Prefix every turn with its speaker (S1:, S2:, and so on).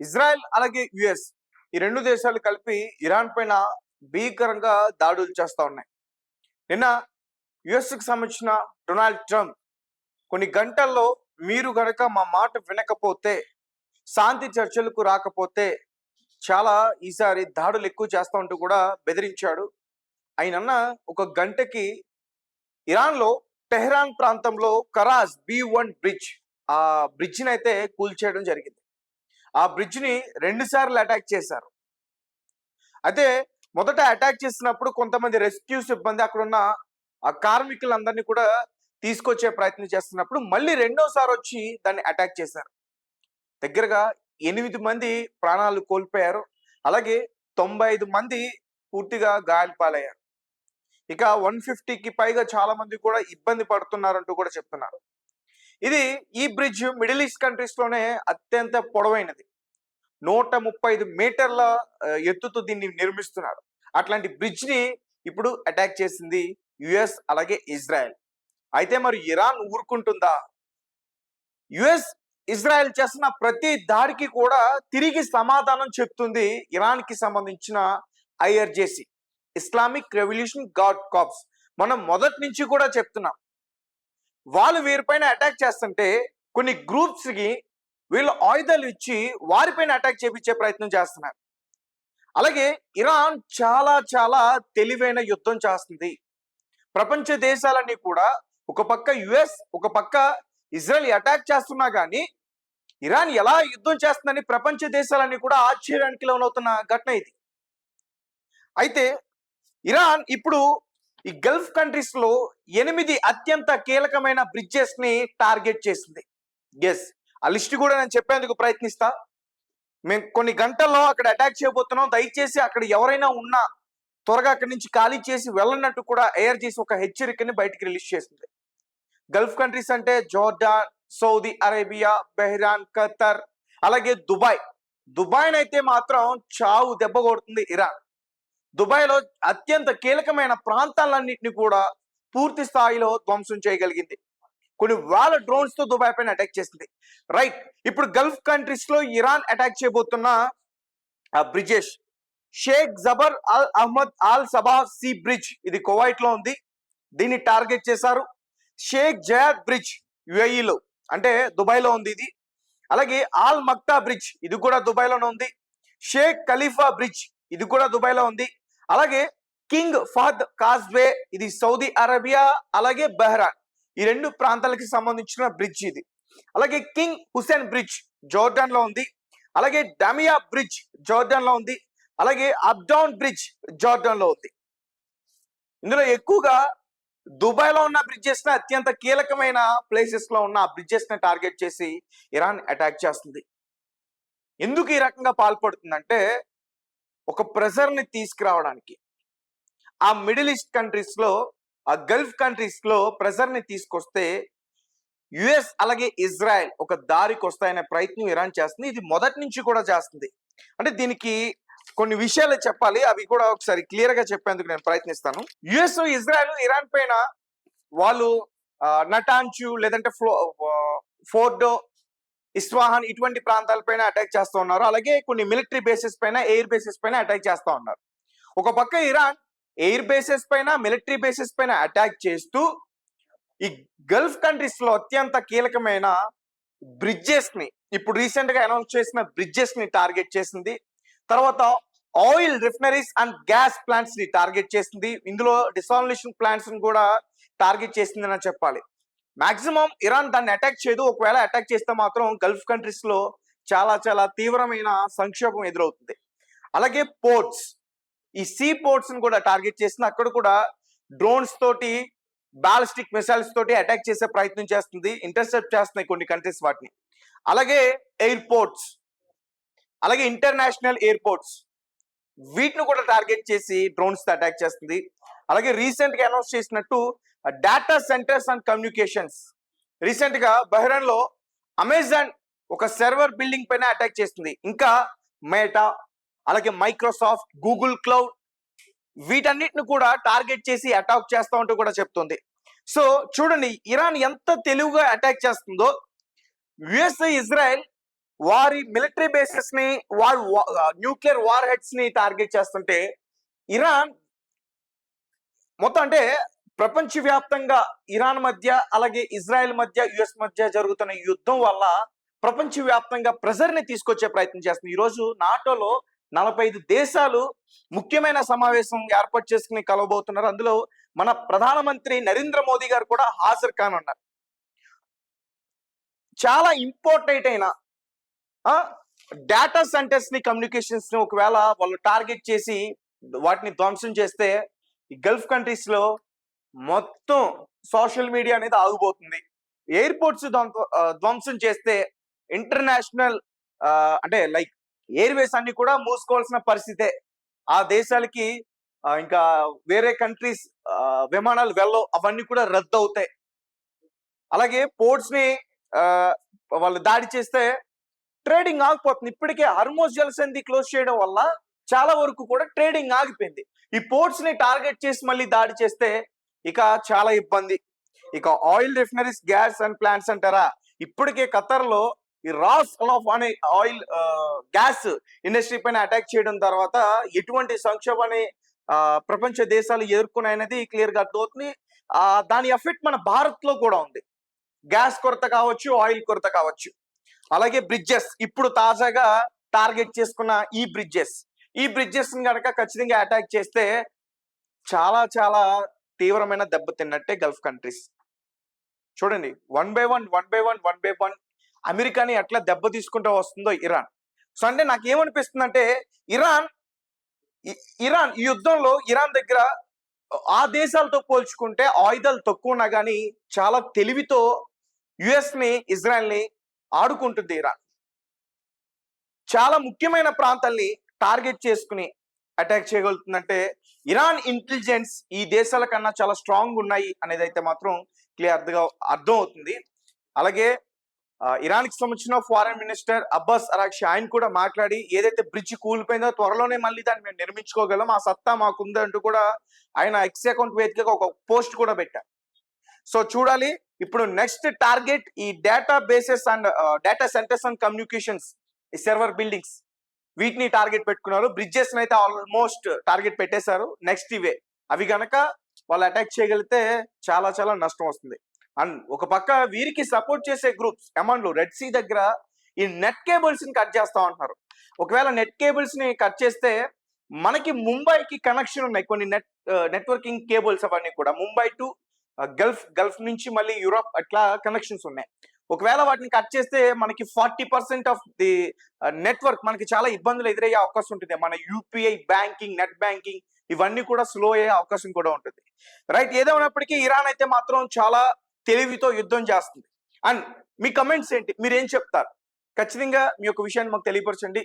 S1: Israel అలాగే US ఈ రెండు దేశాలు కలిపి ఇరాన్ పైన భీకరంగా దాడులు చేస్తా ఉన్నాయి. నిన్న యుఎస్కి సంబంధించిన డొనాల్డ్ ట్రంప్ కొన్ని గంటల్లో మీరు గనక మా మాట వినకపోతే, శాంతి చర్చలకు రాకపోతే చాలా ఈసారి దాడులు ఎక్కువ చేస్తా ఉంటూ కూడా బెదిరించాడు. ఆయనన్న ఒక గంటకి ఇరాన్లో టెహ్రాన్ ప్రాంతంలో కరాజ్ B1 బ్రిడ్జ్, ఆ బ్రిడ్జిని అయితే కూల్చేయడం జరిగింది. ఆ బ్రిడ్జ్ని 2 సార్లు అటాక్ చేశారు. అయితే మొదట అటాక్ చేసినప్పుడు కొంతమంది రెస్క్యూ సిబ్బంది అక్కడున్న ఆ కార్మికులందరినీ కూడా తీసుకొచ్చే ప్రయత్నం చేస్తున్నప్పుడు మళ్ళీ రెండోసారి వచ్చి దాన్ని అటాక్ చేశారు. దగ్గరగా 8 మంది ప్రాణాలు కోల్పోయారు. అలాగే 95 మంది పూర్తిగా గాయాల పాలయ్యారు. ఇక 150కి పైగా చాలా మంది కూడా ఇబ్బంది పడుతున్నారంటూ కూడా చెప్తున్నారు. ఈ బ్రిడ్జ్ మిడిల్ ఈస్ట్ కంట్రీస్ లోనే అత్యంత పొడవైనది. 135 మీటర్ల ఎత్తుతో దీన్ని నిర్మిస్తున్నారు. అట్లాంటి బ్రిడ్జ్ ని ఇప్పుడు అటాక్ చేసింది యుఎస్ అలాగే ఇజ్రాయెల్. అయితే మరి ఇరాన్ ఊరుకుంటుందా? యుఎస్ ఇజ్రాయెల్ చేసిన ప్రతి దాడికి కూడా తిరిగి సమాధానం చెప్తుంది ఇరాన్ కి సంబంధించిన IRGC, Islamic revolution guard corps. మనం మొదటి నుంచి కూడా చెప్తున్నాం, వాళ్ళు వీరిపైన అటాక్ చేస్తుంటే కొన్ని గ్రూప్స్ కి వీళ్ళు ఆయుధాలు ఇచ్చి వారిపైన అటాక్ చేపించే ప్రయత్నం చేస్తున్నారు. అలాగే ఇరాన్ చాలా చాలా తెలివైన యుద్ధం చేస్తుంది. ప్రపంచ దేశాలన్నీ కూడా ఒక పక్క యుఎస్, ఒక పక్క ఇజ్రాయెల్ అటాక్ చేస్తున్నా కానీ ఇరాన్ ఎలా యుద్ధం చేస్తుందని ప్రపంచ దేశాలన్నీ కూడా ఆశ్చర్యానికి లోనవుతున్న ఘటన ఇది. అయితే ఇరాన్ ఇప్పుడు ఈ గల్ఫ్ కంట్రీస్ లో 8 అత్యంత కీలకమైన బ్రిడ్జెస్ ని టార్గెట్ చేసింది. ఎస్, ఆ లిస్ట్ కూడా నేను చెప్పేందుకు ప్రయత్నిస్తా. మేము కొన్ని గంటల్లో అక్కడ అటాక్ చేయబోతున్నాం, దయచేసి అక్కడ ఎవరైనా ఉన్నా త్వరగా అక్కడి నుంచి ఖాళీ చేసి వెళ్ళనట్టు కూడా IRGC ఒక హెచ్చరికని బయటికి రిలీజ్ చేసింది. గల్ఫ్ కంట్రీస్ అంటే జోర్డాన్, సౌదీ అరేబియా, బెహ్రాన్, ఖతర్, అలాగే దుబాయ్ అయితే మాత్రం చావు దెబ్బ కొడుతుంది ఇరాన్. దుబాయ్లో అత్యంత కీలకమైన ప్రాంతాలన్నింటినీ కూడా పూర్తి స్థాయిలో ధ్వంసం చేయగలిగింది. కొన్ని వేల డ్రోన్స్ తో దుబాయ్ పైన అటాక్ చేసింది. రైట్, ఇప్పుడు గల్ఫ్ కంట్రీస్ లో ఇరాన్ అటాక్ చేయబోతున్న bridges Sheikh Jaber Al Ahmad Al Sabah sea bridge, ఇది కువైట్ లో ఉంది, దీన్ని టార్గెట్ చేశారు. షేక్ జయాద్ బ్రిడ్జ్ UAE లో అంటే దుబాయ్ లో ఉంది ఇది. అలాగే ఆల్ మక్తా బ్రిడ్జ్, ఇది కూడా దుబాయ్ లోనే ఉంది. షేక్ ఖలీఫా బ్రిడ్జ్, ఇది కూడా దుబాయ్ లో ఉంది. అలాగే కింగ్ ఫహద్ కాజ్వే, ఇది సౌదీ అరేబియా అలాగే బెహ్రాన్, ఈ 2 ప్రాంతాలకి సంబంధించిన బ్రిడ్జ్ ఇది. అలాగే కింగ్ హుసేన్ బ్రిడ్జ్ జోర్డాన్ లో ఉంది. అలాగే డమియా బ్రిడ్జ్ జోర్డాన్ లో ఉంది. అలాగే అప్డౌన్ బ్రిడ్జ్ జోర్డాన్ లో ఉంది. ఇందులో ఎక్కువగా దుబాయ్ లో ఉన్న బ్రిడ్జెస్ ని, అత్యంత కీలకమైన ప్లేసెస్ లో ఉన్న ఆ బ్రిడ్జెస్ ని టార్గెట్ చేసి ఇరాన్ అటాక్ చేస్తుంది. ఎందుకు ఈ రకంగా పాల్పడుతుందంటే ఒక ప్రెజర్ ని తీసుకురావడానికి, ఆ మిడిల్ ఈస్ట్ కంట్రీస్ లో, ఆ గల్ఫ్ కంట్రీస్ లో ప్రెజర్ ని తీసుకొస్తే యుఎస్ అలాగే ఇజ్రాయెల్ ఒక దారికి వస్తాయనే ప్రయత్నం ఇరాన్ చేస్తుంది. ఇది మొదటి నుంచి కూడా చేస్తుంది. అంటే దీనికి కొన్ని విషయాలు చెప్పాలి, అవి కూడా ఒకసారి క్లియర్ గా చెప్పేందుకు నేను ప్రయత్నిస్తాను. యుఎస్, ఇజ్రాయెల్ ఇరాన్ పైన వాళ్ళు నటాన్చు లేదంటే ఫోర్డో, ఇస్వాహాన్ ఇటువంటి ప్రాంతాలపైన అటాక్ చేస్తూ ఉన్నారు. అలాగే కొన్ని మిలిటరీ బేసెస్ పైన, ఎయిర్ బేసెస్ పైన అటాక్ చేస్తూ ఉన్నారు. ఒక పక్క ఇరాన్ ఎయిర్ బేసెస్ పైన, మిలిటరీ బేసెస్ పైన అటాక్ చేస్తూ ఈ గల్ఫ్ కంట్రీస్ లో అత్యంత కీలకమైన బ్రిడ్జెస్ ని, ఇప్పుడు రీసెంట్ గా అనౌన్స్ చేసిన బ్రిడ్జెస్ ని టార్గెట్ చేసింది. తర్వాత oil refineries and gas plants ని టార్గెట్ చేసింది. ఇందులో డిసాలినేషన్ ప్లాంట్స్ ని కూడా టార్గెట్ చేసింది అని చెప్పాలి. మాక్సిమం ఇరాన్ దాన్ని అటాక్ చేయదు. ఒకవేళ అటాక్ చేస్తే మాత్రం గల్ఫ్ కంట్రీస్ లో చాలా చాలా తీవ్రమైన సంక్షోభం ఎదురవుతుంది. అలాగే పోర్ట్స్, ఈ సీ పోర్ట్స్ ని కూడా టార్గెట్ చేసింది. అక్కడ కూడా డ్రోన్స్ తోటి, బాలిస్టిక్ మిసైల్స్ తోటి అటాక్ చేసే ప్రయత్నం చేస్తుంది. ఇంటర్సెప్ట్ చేస్తున్నాయి కొన్ని కంట్రీస్ వాటిని. అలాగే ఎయిర్పోర్ట్స్, అలాగే ఇంటర్నేషనల్ ఎయిర్పోర్ట్స్, వీటిని కూడా టార్గెట్ చేసి డ్రోన్స్ తో అటాక్ చేస్తుంది. అలాగే రీసెంట్ గా అనౌన్స్ చేసినట్టు data centres and communications, recent గా బహ్రెయిన్ లో అమెజాన్ ఒక సర్వర్ బిల్డింగ్ పైన అటాక్ చేస్తుంది. ఇంకా మెటా, అలాగే మైక్రోసాఫ్ట్, గూగుల్ క్లౌడ్, వీటన్నిటిని కూడా టార్గెట్ చేసి అటాక్ చేస్తా ఉంటూ కూడా చెప్తుంది. సో చూడండి ఇరాన్ ఎంత తెలివిగా అటాక్ చేస్తుందో. యుఎస్, ఇజ్రాయెల్ వారి మిలిటరీ బేసెస్ ని, వారు న్యూక్లియర్ వార్ హెడ్స్ ని టార్గెట్ చేస్తుంటే ఇరాన్ మొత్తం అంటే ప్రపంచవ్యాప్తంగా ఇరాన్ మధ్య అలాగే ఇజ్రాయెల్ మధ్య యుఎస్ మధ్య జరుగుతున్న యుద్ధం వల్ల ప్రపంచవ్యాప్తంగా ప్రెజర్ ని తీసుకొచ్చే ప్రయత్నం చేస్తుంది. ఈ రోజు నాటోలో 45 దేశాలు ముఖ్యమైన సమావేశం ఏర్పాటు చేసుకుని కలవబోతున్నారు. అందులో మన ప్రధానమంత్రి నరేంద్ర మోదీ గారు కూడా హాజరు కానున్నారు. చాలా ఇంపార్టెంట్ అయిన డేటా సెంటర్స్ ని, కమ్యూనికేషన్స్ ని ఒకవేళ వాళ్ళు టార్గెట్ చేసి వాటిని ధ్వంసం చేస్తే ఈ గల్ఫ్ కంట్రీస్ లో మొత్తం సోషల్ మీడియా అనేది ఆగిపోతుంది. ఎయిర్పోర్ట్స్ ధ్వంసం చేస్తే ఇంటర్నేషనల్ అంటే లైక్ ఎయిర్వేస్ అన్ని కూడా మూసుకోవాల్సిన పరిస్థితే. ఆ దేశాలకి ఇంకా వేరే కంట్రీస్ విమానాలు వెళ్ళవు, అవన్నీ కూడా రద్దు అవుతాయి. అలాగే పోర్ట్స్ ని వాళ్ళు దాడి చేస్తే ట్రేడింగ్ ఆగిపోతుంది. ఇప్పటికే హర్మోజ్ జలసంధి క్లోజ్ చేయడం వల్ల చాలా వరకు కూడా ట్రేడింగ్ ఆగిపోయింది. ఈ పోర్ట్స్ ని టార్గెట్ చేసి మళ్ళీ దాడి చేస్తే ఇక చాలా ఇబ్బంది. ఇక oil refineries, gas and plants అంటారా, ఇప్పటికే ఖతర్ లో ఈ రాస్ అలాఫ్ అనే ఆయిల్ గ్యాస్ ఇండస్ట్రీ పైన అటాక్ చేయడం తర్వాత ఎటువంటి సంక్షోభాన్ని ప్రపంచ దేశాలు ఎదుర్కొన్నాయనేది క్లియర్ గా అర్థమవుతుంది. దాని ఎఫెక్ట్ మన భారత్ లో కూడా ఉంది. గ్యాస్ కొరత కావచ్చు, ఆయిల్ కొరత కావచ్చు. అలాగే బ్రిడ్జెస్, ఇప్పుడు తాజాగా టార్గెట్ చేసుకున్న ఈ బ్రిడ్జెస్ కనుక ఖచ్చితంగా అటాక్ చేస్తే చాలా చాలా తీవ్రమైన దెబ్బతిన్నట్టే గల్ఫ్ కంట్రీస్. చూడండి, వన్ బై వన్ అమెరికాని ఎట్లా దెబ్బ తీసుకుంటూ వస్తుందో ఇరాన్. సో అంటే నాకు ఏమనిపిస్తుంది అంటే ఇరాన్ ఈ యుద్ధంలో ఇరాన్ దగ్గర ఆ దేశాలతో పోల్చుకుంటే ఆయుధాలు తక్కువ ఉన్నా కానీ చాలా తెలివితో యుఎస్ ని, ఇజ్రాయెల్ ని ఆడుకుంటుంది ఇరాన్. చాలా ముఖ్యమైన ప్రాంతాల్ని టార్గెట్ చేసుకుని అటాక్ చేయగలుగుతుందంటే ఇరాన్ ఇంటెలిజెన్స్ ఈ దేశాల కన్నా చాలా స్ట్రాంగ్ ఉన్నాయి అనేది అయితే మాత్రం క్లియర్గా అర్థం అవుతుంది. అలాగే ఇరాన్ కి సంబంధించిన ఫారెన్ మినిస్టర్ అబ్బాస్ అరాక్షి ఆయన కూడా మాట్లాడి ఏదైతే బ్రిడ్జ్ కూలిపోయిందో త్వరలోనే మళ్ళీ దాన్ని మేము నిర్మించుకోగలం, ఆ సత్తా మాకుంది అంటూ కూడా ఆయన ఎక్స్ అకౌంట్ వేదికగా ఒక పోస్ట్ కూడా పెట్టారు. సో చూడాలి, ఇప్పుడు నెక్స్ట్ టార్గెట్ ఈ data bases and data centres and communications, ఈ సర్వర్ బిల్డింగ్స్, వీటిని టార్గెట్ పెట్టుకున్నారు. బ్రిడ్జెస్ అయితే ఆల్మోస్ట్ టార్గెట్ పెట్టేశారు. నెక్స్ట్ ఇవే, అవి గనక వాళ్ళు అటాక్ చేయగలిగితే చాలా చాలా నష్టం వస్తుంది. అండ్ ఒక పక్క వీరికి సపోర్ట్ చేసే గ్రూప్స్ ఎమన్లు రెడ్ సీ దగ్గర ఈ నెట్ కేబుల్స్ ని కట్ చేస్తా ఉంటున్నారు. ఒకవేళ నెట్ కేబుల్స్ ని కట్ చేస్తే మనకి ముంబైకి కనెక్షన్ ఉన్నాయి కొన్ని నెట్వర్కింగ్ కేబుల్స్, అవన్నీ కూడా ముంబై టు గల్ఫ్ నుంచి మళ్ళీ యూరోప్ అట్లా కనెక్షన్స్ ఉన్నాయి. ఒకవేళ వాటిని కట్ చేస్తే మనకి 40% ఆఫ్ ది నెట్వర్క్ మనకి చాలా ఇబ్బందులు ఎదురయ్యే అవకాశం ఉంటుంది. మన యూపీఐ బ్యాంకింగ్, నెట్ బ్యాంకింగ్ ఇవన్నీ కూడా స్లో అయ్యే అవకాశం కూడా ఉంటుంది. రైట్, ఏదేమైనప్పటికీ ఇరాన్ అయితే మాత్రం చాలా తెలివితో యుద్ధం చేస్తుంది. అండ్ మీ కమెంట్స్ ఏంటి, మీరేం చెప్తారు? ఖచ్చితంగా మీ యొక్క విషయాన్ని మాకు తెలియపరచండి.